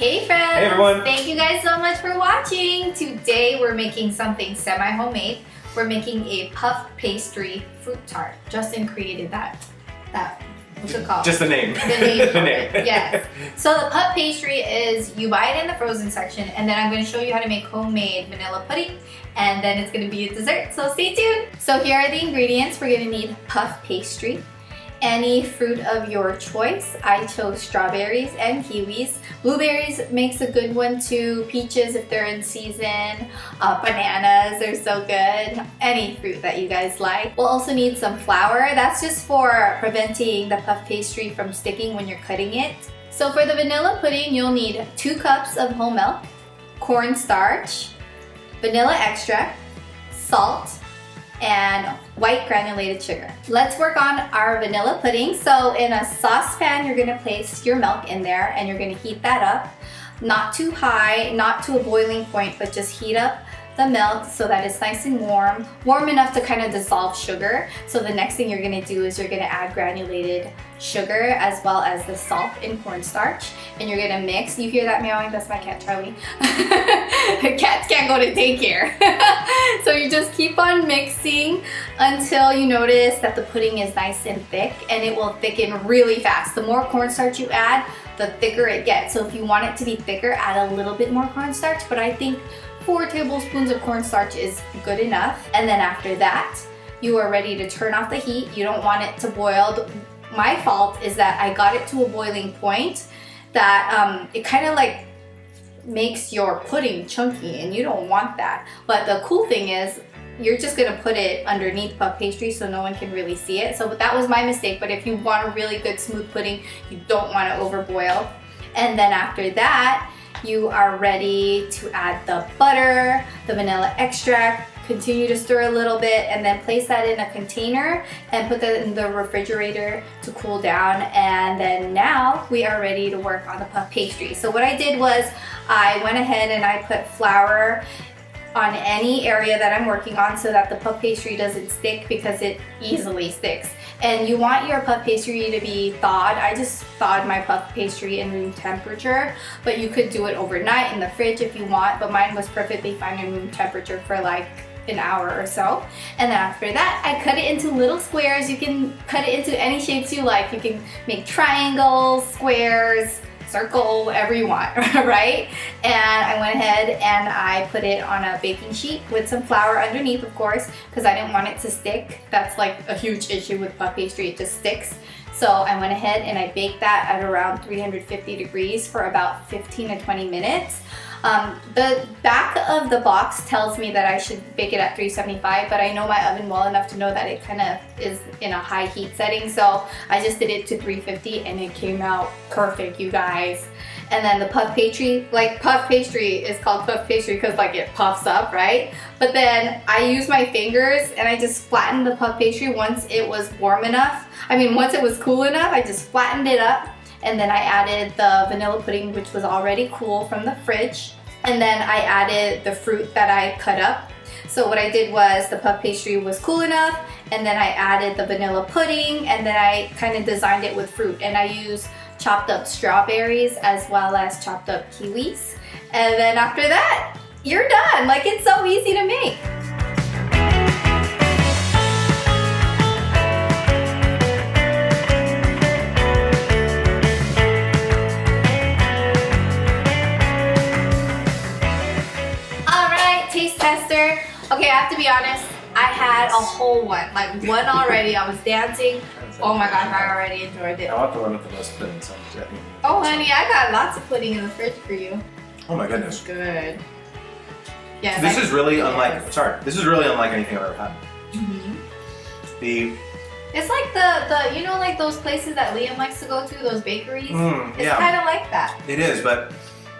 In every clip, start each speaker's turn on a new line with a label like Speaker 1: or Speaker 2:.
Speaker 1: Hey friends!
Speaker 2: Hey everyone!
Speaker 1: Thank you guys so much for watching! Today we're making something semi-homemade. We're making a Puff Pastry Fruit Tart. Justin created that what's it called?
Speaker 2: Just the name.
Speaker 1: The name.
Speaker 2: The name.
Speaker 1: Yes. So the Puff Pastry is, you buy it in the frozen section, and then I'm going to show you how to make homemade vanilla pudding, and then it's going to be a dessert, so stay tuned! So here are the ingredients. We're going to need Puff Pastry. Any fruit of your choice. I chose strawberries and kiwis. Blueberries makes a good one too. Peaches if they're in season. Bananas are so good. Any fruit that you guys like. We'll also need some flour. That's just for preventing the puff pastry from sticking when you're cutting it. So for the vanilla pudding, you'll need 2 cups of whole milk, cornstarch, vanilla extract, salt, and white granulated sugar. Let's work on our vanilla pudding. So in a saucepan, you're gonna place your milk in there and you're gonna heat that up. Not too high, not to a boiling point, but just heat up the milk so that it's nice and warm. Warm enough to kind of dissolve sugar. So the next thing you're gonna do is you're gonna add granulated sugar as well as the salt and cornstarch. And you're gonna mix. You hear that meowing? That's my cat, Charlie. Cats can't go to daycare. So you just keep on mixing until you notice that the pudding is nice and thick, and it will thicken really fast. The more cornstarch you add, the thicker it gets. So if you want it to be thicker, add a little bit more cornstarch, but I think 4 tablespoons of cornstarch is good enough. And then after that, you are ready to turn off the heat. You don't want it to boil. My fault is that I got it to a boiling point that it kind of like makes your pudding chunky, and you don't want that. But the cool thing is you're just gonna put it underneath puff pastry so no one can really see it. So that was my mistake, but if you want a really good smooth pudding, you don't want to overboil. And then after that, you are ready to add the butter, the vanilla extract, continue to stir a little bit, and then place that in a container and put that in the refrigerator to cool down. And then now we are ready to work on the puff pastry. So what I did was I went ahead and I put flour on any area that I'm working on so that the puff pastry doesn't stick, because it easily sticks. And you want your puff pastry to be thawed. I just thawed my puff pastry in room temperature, but you could do it overnight in the fridge if you want, but mine was perfectly fine in room temperature for like an hour or so. And then after that, I cut it into little squares. You can cut it into any shapes you like. You can make triangles, squares, circle, whatever you want, right? And I went ahead and I put it on a baking sheet with some flour underneath, of course, because I didn't want it to stick. That's like a huge issue with puff pastry, it just sticks. So I went ahead and I baked that at around 350 degrees for about 15 to 20 minutes. The back of the box tells me that I should bake it at 375, but I know my oven well enough to know that it kind of is in a high heat setting, so I just did it to 350 and it came out perfect, you guys. And then the puff pastry, like puff pastry is called puff pastry because like it puffs up, right? But then I used my fingers and I just flattened the puff pastry once it was warm enough. Once it was cool enough, I just flattened it up. And then I added the vanilla pudding, which was already cool from the fridge. And then I added the fruit that I cut up. So what I did was the puff pastry was cool enough, and then I added the vanilla pudding, and then I kind of designed it with fruit. And I used chopped up strawberries as well as chopped up kiwis. And then after that, you're done. Like, it's so easy to make. Taste tester. Okay, I have to be honest, I had a whole one, like one already. I was dancing. Oh my gosh, I already enjoyed it.
Speaker 2: I want the one with the most pudding. So
Speaker 1: oh honey, I got lots of pudding in the fridge for you.
Speaker 2: Oh my goodness.
Speaker 1: Good. Yes.
Speaker 2: This is really unlike. Sorry, this is really unlike anything I've ever had.
Speaker 1: It's like the you know, like those places that Liam likes to go to, those bakeries. It's kind of like that.
Speaker 2: It is, but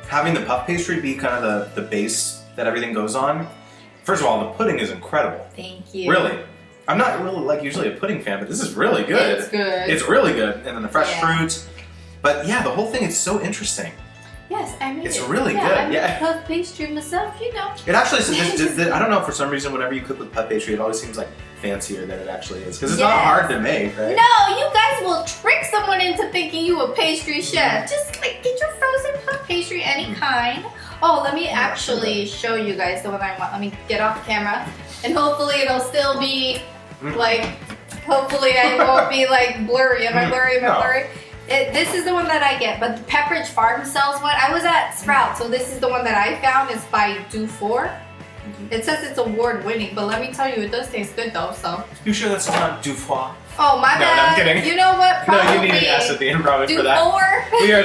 Speaker 2: having the puff pastry be kind of the base that everything goes on. First of all, the pudding is incredible.
Speaker 1: Thank you.
Speaker 2: Really. I'm not really like usually a pudding fan, but this is really good.
Speaker 1: It's good.
Speaker 2: It's really good. And then the fresh fruit. But yeah, the whole thing is so interesting.
Speaker 1: Yes, I made
Speaker 2: it's
Speaker 1: it.
Speaker 2: really good.
Speaker 1: I made puff pastry myself, you know.
Speaker 2: It actually, I don't know, for some reason, whenever you cook with puff pastry, it always seems like fancier than it actually is. Because it's not hard to make, right?
Speaker 1: No, you guys will trick someone into thinking you a pastry chef. Just like get your frozen puff pastry any kind. Oh, let me actually show you guys the one I want. Let me get off camera, and hopefully it'll still be like. Hopefully I won't be like blurry. Am I blurry? Am I blurry? This is the one that I get, but Pepperidge Farm sells one. I was at Sprout, so this is the one that I found. It's by Dufour. It says it's award winning, but let me tell you, it does taste good though. So.
Speaker 2: You sure that's not Dufour?
Speaker 1: Oh my bad.
Speaker 2: No, I'm kidding.
Speaker 1: You know what? Probably
Speaker 2: no, you need an S at the end probably for that. We are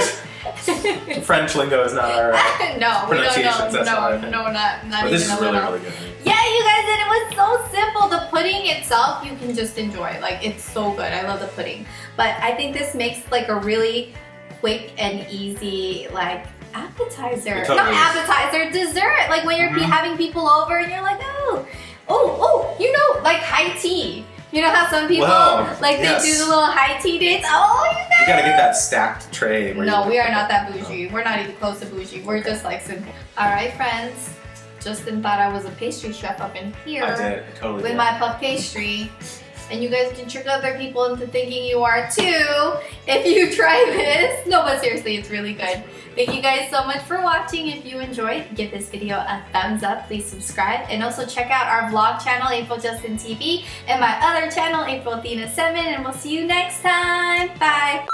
Speaker 2: French lingo is not our
Speaker 1: no, we don't know.
Speaker 2: That's
Speaker 1: not
Speaker 2: but
Speaker 1: even
Speaker 2: this is
Speaker 1: a
Speaker 2: really,
Speaker 1: little.
Speaker 2: really good.
Speaker 1: Yeah, you guys, and it was so simple. The pudding itself, you can just enjoy. Like, it's so good. I love the pudding. But I think this makes like a really quick and easy like appetizer.
Speaker 2: Totally
Speaker 1: Not appetizer, dessert. Like when you're having people over and you're like, oh, you know, like high tea. You know how some people they do the little high tea dates? Oh, you guys!
Speaker 2: You gotta get that stacked tray.
Speaker 1: No, we are not that bougie. We're not even close to bougie. We're just like simple. All right, friends. Justin thought I was a pastry chef up in here.
Speaker 2: I did. I totally
Speaker 1: with
Speaker 2: did.
Speaker 1: my puff pastry. And you guys can trick other people into thinking you are too if you try this. No, but seriously, it's really good. Thank you guys so much for watching. If you enjoyed, give this video a thumbs up. Please subscribe. And also check out our vlog channel, April Justin TV, and my other channel, April Athena 7. And we'll see you next time. Bye.